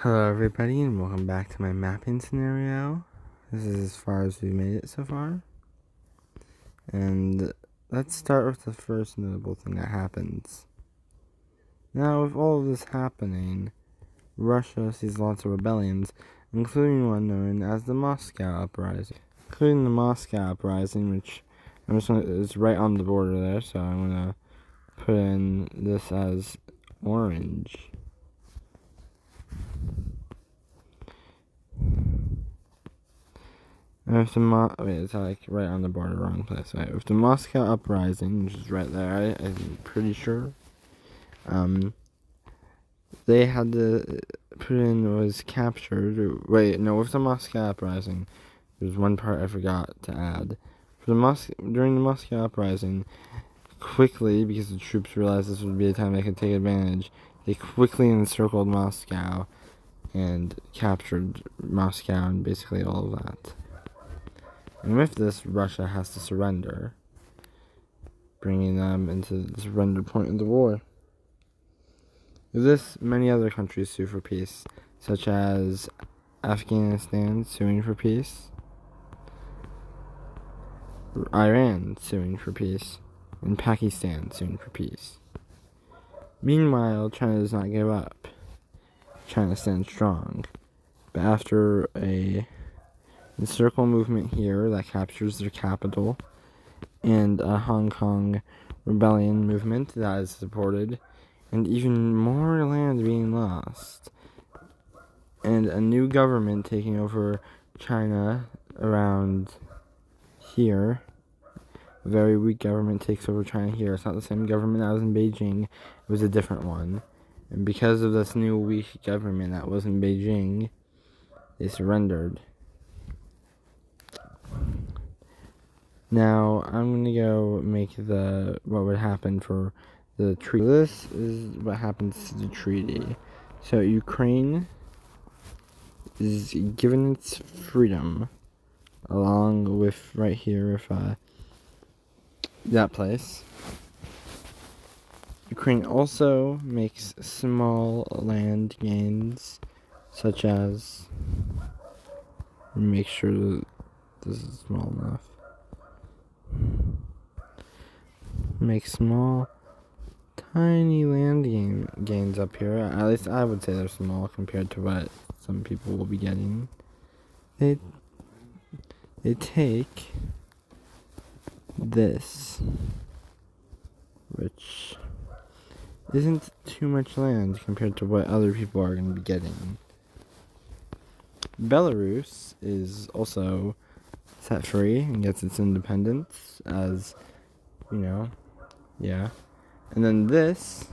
Hello everybody and welcome back to my mapping scenario. This is as far as we made it so far. And let's start with the first notable thing that happens. Now with all of this happening, Russia sees lots of rebellions, including one known as the Moscow Uprising. Which is right on the border there, so I'm gonna put in this as orange. And with the it's like right on the border, wrong place. Right, with the Moscow Uprising, which is right there, I'm pretty sure. They had to put in was captured. With the Moscow Uprising, there's one part I forgot to add. During the Moscow Uprising, quickly, because the troops realized this would be a time they could take advantage, they quickly encircled Moscow and captured Moscow and basically all of that. And with this, Russia has to surrender, bringing them into the surrender point of the war. With this, many other countries sue for peace, such as Afghanistan suing for peace, Iran suing for peace, and Pakistan suing for peace. Meanwhile, China does not give up. China stands strong, but after a encircle movement here that captures their capital, and a Hong Kong rebellion movement that is supported, and even more land being lost, and a new government taking over China around here. A very weak government takes over China here. It's not the same government that was in Beijing, it was a different one. And because of this new weak government that was in Beijing, they surrendered. Now, I'm going to go make what would happen for the treaty. This is what happens to the treaty. So, Ukraine is given its freedom, along with, right here, with that place. Ukraine also makes small land gains, such as, make sure that this is small enough. Make small, tiny land gains up here. At least I would say they're small compared to what some people will be getting. They take this, which isn't too much land compared to what other people are going to be getting. Belarus is also set free and gets its independence, as you know, yeah. And then this,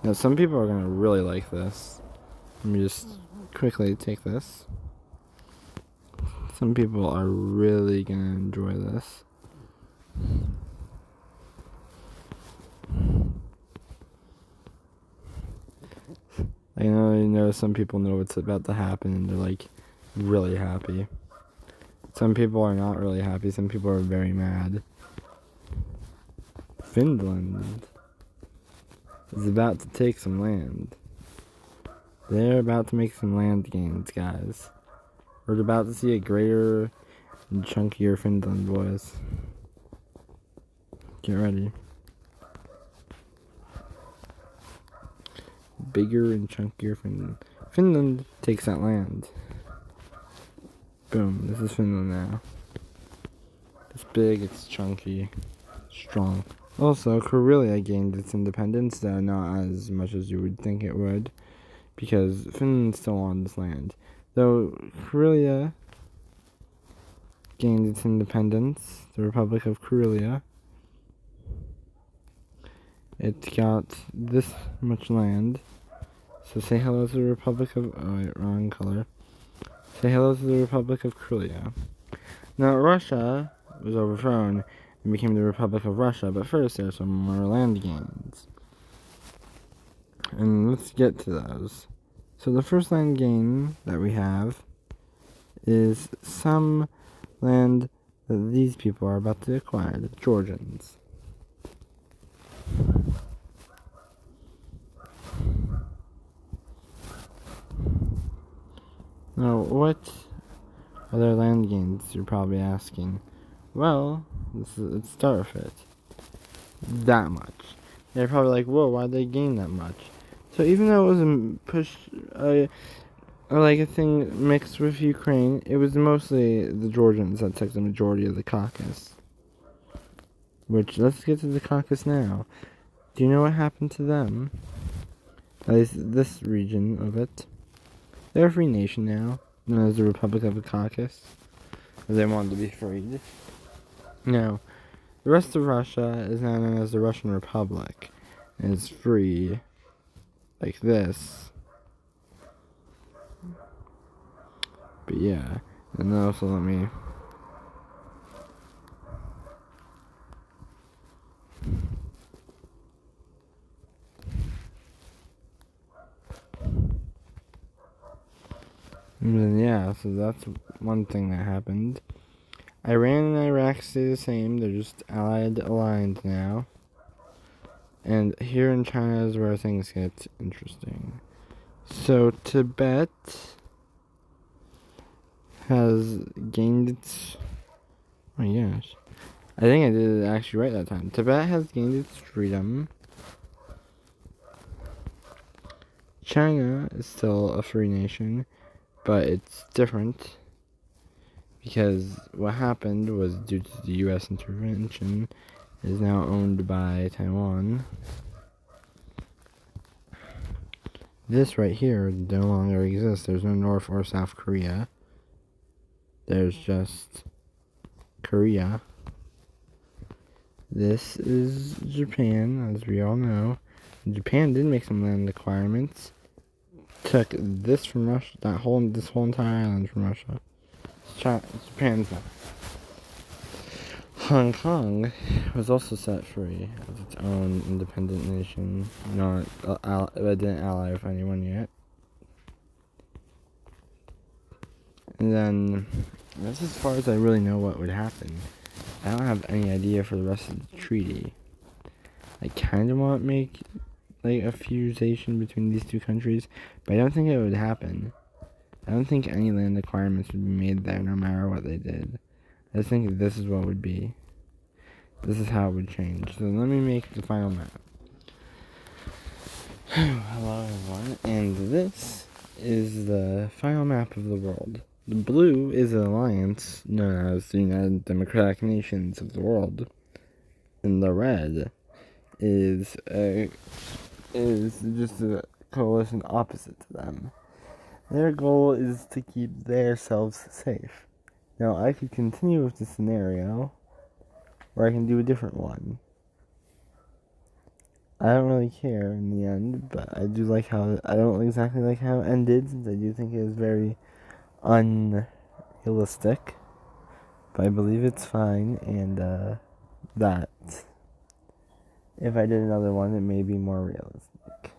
now some people are gonna really like this. Let me just quickly take this. Some people are really gonna enjoy this. I know some people know what's about to happen and they're like really happy. Some people are not really happy, some people are very mad. Finland is about to take some land. They're about to make some land gains, guys. We're about to see a greater and chunkier Finland, boys. Get ready. Bigger and chunkier Finland. Finland takes that land. Boom, this is Finland now. It's big, it's chunky, strong. Also, Karelia gained its independence, though not as much as you would think it would, because Finland's still on this land. Though Karelia gained its independence, the Republic of Karelia, it got this much land. So say hello to the Republic of... Oh wait, wrong color. Say hello to the Republic of Karelia. Now, Russia was overthrown and became the Republic of Russia, but first there are some more land gains. And let's get to those. So the first land gain that we have is some land that these people are about to acquire, the Georgians. Now, what other land gains, you're probably asking? Well, let's start with it. That much. They're probably like, whoa, why'd they gain that much? So even though it was a push, like a thing mixed with Ukraine, it was mostly the Georgians that took the majority of the Caucasus. Which, let's get to the Caucasus now. Do you know what happened to them? At least this region of it. They're a free nation now, known as the Republic of the Caucasus. They wanted to be freed. Now, the rest of Russia is now known as the Russian Republic, and it's free, like this. But yeah, and also let me... And then yeah, so that's one thing that happened. Iran and Iraq stay the same, they're just aligned now. And here in China is where things get interesting. So Tibet has gained its... Oh my gosh. I think I did it actually right that time. Tibet has gained its freedom. China is still a free nation, but it's different. Because what happened was, due to the U.S. intervention, it is now owned by Taiwan. This right here no longer exists. There's no North or South Korea. There's just Korea. This is Japan, as we all know. Japan did make some land acquirements. Took this from Russia, this whole entire island from Russia. Japan's not. Hong Kong was also set free as its own independent nation. It didn't ally with anyone yet. And then, that's as far as I really know what would happen. I don't have any idea for the rest of the treaty. I kind of want to make like a fusation between these two countries, but I don't think it would happen. I don't think any land acquirements would be made there no matter what they did. I just think this is what would be. This is how it would change. So let me make the final map. Hello everyone, and this is the final map of the world. The blue is an alliance known as the United Democratic Nations of the world. And the red is just a coalition opposite to them. Their goal is to keep themselves safe. Now, I could continue with the scenario, or I can do a different one. I don't really care in the end, but I don't exactly like how it ended, since I do think it is very unrealistic. But I believe it's fine, and that if I did another one, it may be more realistic.